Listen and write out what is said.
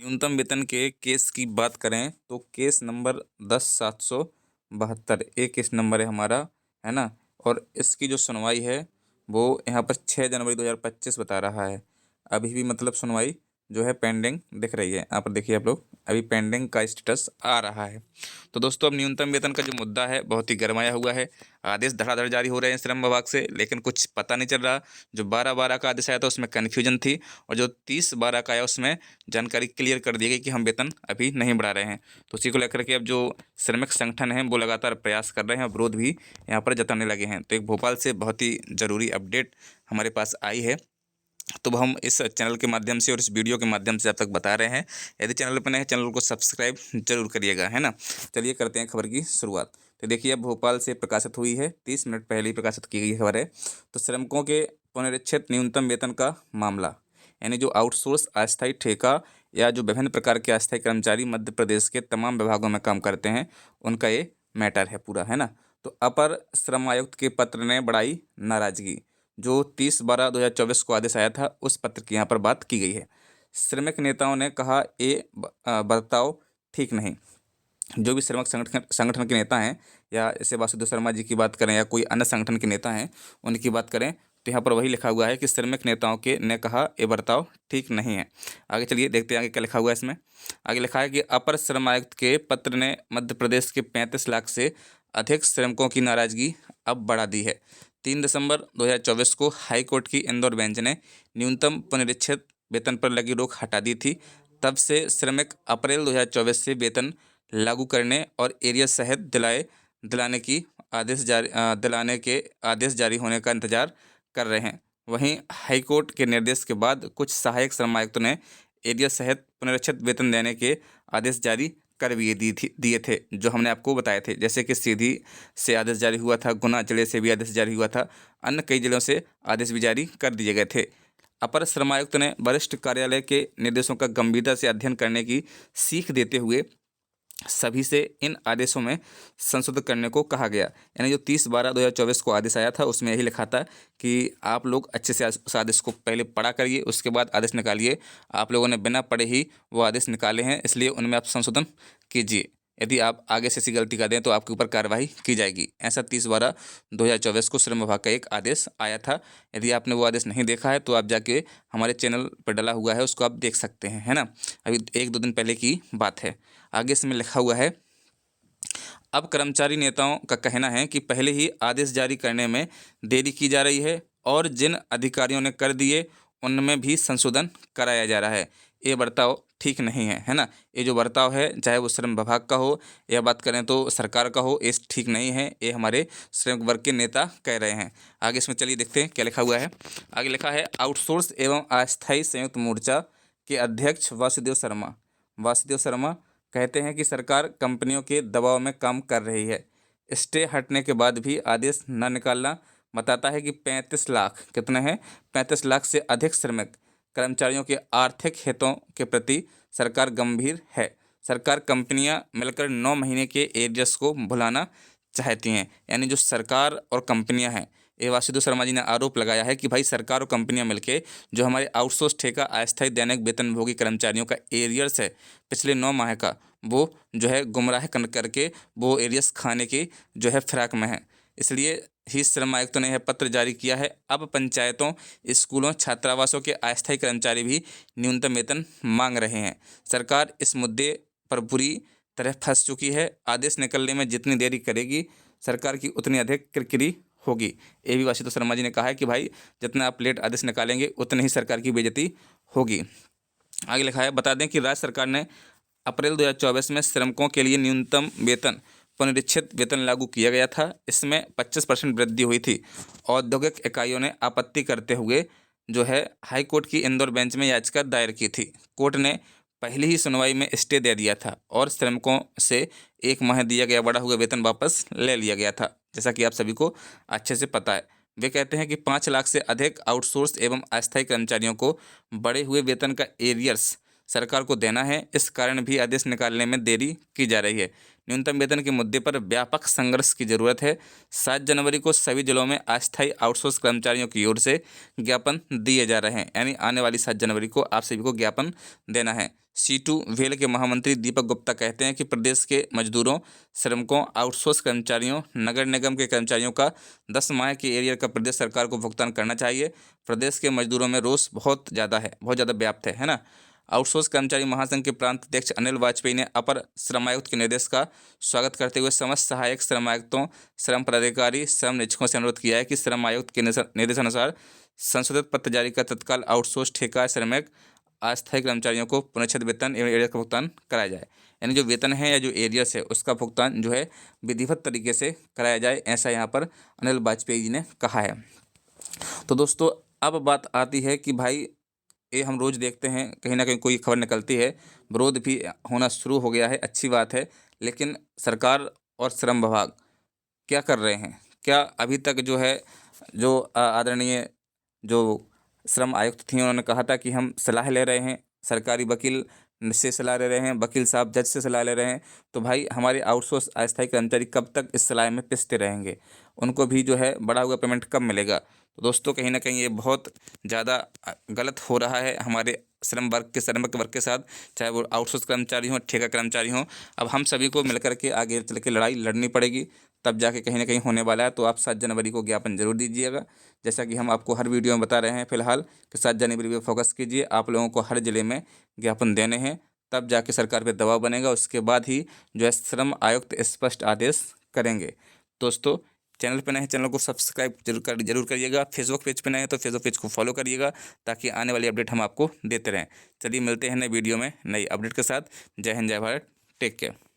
न्यूनतम वेतन के केस की बात करें तो केस नंबर 10,772 एक केस नंबर है हमारा, है ना। और इसकी जो सुनवाई है वो यहाँ पर 6 जनवरी 2025 बता रहा है। अभी भी मतलब सुनवाई जो है पेंडिंग दिख रही है। यहाँ पर देखिए आप लोग, अभी पेंडिंग का स्टेटस आ रहा है। तो दोस्तों अब न्यूनतम वेतन का जो मुद्दा है बहुत ही गरमाया हुआ है। आदेश धड़ाधड़ जारी हो रहे हैं श्रम विभाग से, लेकिन कुछ पता नहीं चल रहा। जो 12/12 का आदेश आया था उसमें कन्फ्यूजन थी, और जो 30/12 का आया उसमें जानकारी क्लियर कर दी गई कि हम वेतन अभी नहीं बढ़ा रहे हैं। तो उसी को लेकर के अब जो श्रमिक संगठन हैं वो लगातार प्रयास कर रहे हैं और विरोध भी यहाँ पर जताने लगे हैं। तो एक भोपाल से बहुत ही ज़रूरी अपडेट हमारे पास आई है, तो हम इस चैनल के माध्यम से और इस वीडियो के माध्यम से आप तक बता रहे हैं। यदि चैनल पर नए हैं, चैनल को सब्सक्राइब जरूर करिएगा, है ना। चलिए करते हैं खबर की शुरुआत। तो देखिए अब भोपाल से प्रकाशित हुई है, 30 मिनट पहले ही प्रकाशित की गई खबर है। तो श्रमिकों के पुनरीक्षित न्यूनतम वेतन का मामला, यानी जो आउटसोर्स अस्थायी ठेका या जो विभिन्न प्रकार के अस्थायी कर्मचारी मध्य प्रदेश के तमाम विभागों में काम करते हैं, उनका ये मैटर है पूरा, है ना। तो अपर श्रम आयुक्त के पत्र ने बढ़ाई नाराजगी। जो 30/12/2024 को आदेश आया था उस पत्र की यहाँ पर बात की गई है। श्रमिक नेताओं ने कहा ये बर्ताव ठीक नहीं। जो भी श्रमिक संगठन संगठन के नेता हैं, या जैसे वासुदेव शर्मा जी की बात करें या कोई अन्य संगठन के नेता हैं उनकी बात करें, तो यहाँ पर वही लिखा हुआ है कि श्रमिक नेताओं के ने कहा ये बर्ताव ठीक नहीं है। आगे चलिए देखते हैं आगे क्या लिखा हुआ है इसमें। आगे लिखा है कि अपर श्रम आयुक्त के पत्र ने मध्य प्रदेश के 35 लाख से अधिक श्रमिकों की नाराजगी अब बढ़ा दी है। 3 दिसंबर 2024 को हाईकोर्ट की इंदौर बेंच ने न्यूनतम पुनरीक्षित वेतन पर लगी रोक हटा दी थी। तब से श्रमिक अप्रैल 2024 से वेतन लागू करने और एरिया सहित दिलाने के आदेश जारी होने का इंतजार कर रहे हैं। वहीं हाईकोर्ट के निर्देश के बाद कुछ सहायक श्रम आयुक्तों ने एरिया सहित पुनरीक्षित वेतन देने के आदेश जारी कर भी दिए थे, जो हमने आपको बताए थे। जैसे कि सीधी से आदेश जारी हुआ था, गुना जिले से भी आदेश जारी हुआ था, अन्य कई जिलों से आदेश भी जारी कर दिए गए थे। अपर श्रम आयुक्त ने वरिष्ठ कार्यालय के निर्देशों का गंभीरता से अध्ययन करने की सीख देते हुए सभी से इन आदेशों में संशोधन करने को कहा गया। यानी जो 30/12/2024 को आदेश आया था उसमें यही लिखा था कि आप लोग अच्छे से उस आदेश को पहले पढ़ा करिए, उसके बाद आदेश निकालिए। आप लोगों ने बिना पढ़े ही वो आदेश निकाले हैं, इसलिए उनमें आप संशोधन कीजिए। यदि आप आगे से ऐसी गलती कर दें तो आपके ऊपर कार्रवाई की जाएगी। ऐसा 30/12/2024 को श्रम विभाग का एक आदेश आया था। यदि आपने वो आदेश नहीं देखा है तो आप जाके हमारे चैनल पर डला हुआ है उसको आप देख सकते हैं, है ना। अभी 1-2 दिन पहले की बात है। आगे इसमें लिखा हुआ है, अब कर्मचारी नेताओं का कहना है कि पहले ही आदेश जारी करने में देरी की जा रही है और जिन अधिकारियों ने कर दिए उनमें भी संशोधन कराया जा रहा है। ये बर्ताव ठीक नहीं है, है ना। ये जो बर्ताव है, चाहे वो श्रम विभाग का हो या बात करें तो सरकार का हो, ये ठीक नहीं है। ये हमारे श्रमिक वर्ग के नेता कह रहे हैं। आगे इसमें चलिए देखते हैं क्या लिखा हुआ है। आगे लिखा है, आउटसोर्स एवं अस्थायी संयुक्त मोर्चा के अध्यक्ष वासुदेव शर्मा कहते हैं कि सरकार कंपनियों के दबाव में काम कर रही है। स्टे हटने के बाद भी आदेश न निकालना बताता है कि 35 लाख कितने हैं 35 लाख से अधिक श्रमिक कर्मचारियों के आर्थिक हितों के प्रति सरकार गंभीर है। सरकार कंपनियां मिलकर 9 महीने के एरियर्स को भुलाना चाहती हैं। यानी जो सरकार और कंपनियां हैं, ये वासुदेव शर्मा जी ने आरोप लगाया है कि भाई सरकार और कंपनियां मिलके जो हमारे आउटसोर्स ठेका अस्थायी दैनिक वेतनभोगी कर्मचारियों का एरियर्स है पिछले 9 माह का, वो जो है गुमराह करके वो एरियर्स खाने की जो है फिराक में है। इसलिए ही श्रम आयुक्तों ने यह पत्र जारी किया है। अब पंचायतों, स्कूलों, छात्रावासों के अस्थायी कर्मचारी भी न्यूनतम वेतन मांग रहे हैं। सरकार इस मुद्दे पर बुरी तरह फंस चुकी है। आदेश निकलने में जितनी देरी करेगी सरकार की उतनी अधिक किरकिरी होगी। ये भी वासुदेव शर्मा जी ने कहा है कि भाई जितना आप लेट आदेश निकालेंगे उतनी ही सरकार की बेइज्जती होगी। आगे लिखा है, बता दें कि राज्य सरकार ने अप्रैल 2024 में श्रमिकों के लिए न्यूनतम वेतन पुनरीक्षित वेतन लागू किया गया था। इसमें 25% वृद्धि हुई थी। औद्योगिक इकाइयों ने आपत्ति करते हुए जो है हाईकोर्ट की इंदौर बेंच में याचिका दायर की थी। कोर्ट ने पहली ही सुनवाई में स्टे दे दिया था और श्रमिकों से 1 माह दिया गया बढ़ा हुआ वेतन वापस ले लिया गया था, जैसा कि आप सभी को अच्छे से पता है। वे कहते हैं कि 5 लाख से अधिक आउटसोर्स एवं अस्थायी कर्मचारियों को बढ़े हुए वेतन का एरियर्स सरकार को देना है। इस कारण भी आदेश निकालने में देरी की जा रही है। न्यूनतम वेतन के मुद्दे पर व्यापक संघर्ष की जरूरत है। 7 जनवरी को सभी जिलों में अस्थायी आउटसोर्स कर्मचारियों की ओर से ज्ञापन दिए जा रहे हैं। यानी आने वाली 7 जनवरी को आप सभी को ज्ञापन देना है। सीटू वेल के महामंत्री दीपक गुप्ता कहते हैं कि प्रदेश के मजदूरों, श्रमिकों, आउटसोर्स कर्मचारियों, नगर निगम के कर्मचारियों का 10 माह के एरियर का प्रदेश सरकार को भुगतान करना चाहिए। प्रदेश के मजदूरों में रोष बहुत ज़्यादा व्याप्त है ना। आउटसोर्स कर्मचारी महासंघ के प्रांत अध्यक्ष अनिल वाजपेयी ने अपर श्रम आयुक्त के निर्देश का स्वागत करते हुए समस्त सहायक श्रम आयुक्तों, श्रम पदाधिकारी, श्रम निरीक्षकों से अनुरोध किया है कि श्रम आयुक्त के निर्देशानुसार संशोधित पत्र जारी कर तत्काल आउटसोर्स, ठेका श्रमिक, अस्थायी कर्मचारियों को पुनश्चित वेतन एवं एरियर का भुगतान कराया जाए। यानी जो वेतन है या जो एरियर्स है उसका भुगतान जो है विधिवत तरीके से कराया जाए, ऐसा यहाँ पर अनिल वाजपेयी जी ने कहा है। तो दोस्तों अब बात आती है कि भाई ये हम रोज़ देखते हैं कहीं ना कहीं कोई खबर निकलती है, विरोध भी होना शुरू हो गया है, अच्छी बात है। लेकिन सरकार और श्रम विभाग क्या कर रहे हैं? क्या अभी तक जो है जो आदरणीय जो श्रम आयुक्त थी उन्होंने कहा था कि हम सलाह ले रहे हैं, सरकारी वकील से सलाह ले रहे हैं, वकील साहब जज से सलाह ले रहे हैं, तो भाई हमारे आउटसोर्स अस्थायी कर्मचारी कब तक इस सलाह में पिसते रहेंगे? उनको भी जो है बढ़ा हुआ पेमेंट कब मिलेगा? तो दोस्तों कहीं ना कहीं ये बहुत ज़्यादा गलत हो रहा है हमारे श्रमिक वर्ग के साथ, चाहे वो आउटसोर्स कर्मचारी हों, ठेका कर्मचारी हों। अब हम सभी को मिलकर के आगे चल के लड़ाई लड़नी पड़ेगी, तब जाके कहीं ना कहीं होने वाला है। तो आप 7 जनवरी को ज्ञापन जरूर दीजिएगा, जैसा कि हम आपको हर वीडियो में बता रहे हैं फिलहाल कि 7 जनवरी पर फोकस कीजिए। आप लोगों को हर ज़िले में ज्ञापन देने हैं, तब जाके सरकार पर दबाव बनेगा, उसके बाद ही जो है श्रम आयुक्त स्पष्ट आदेश करेंगे। दोस्तों चैनल पर नए हैं, चैनल को सब्सक्राइब जरूर करिएगा। फेसबुक पेज पर नए हैं तो फेसबुक पेज को फॉलो करिएगा, ताकि आने वाली अपडेट हम आपको देते रहें। चलिए मिलते हैं नए वीडियो में नई अपडेट के साथ। जय हिंद, जय भारत, टेक केयर।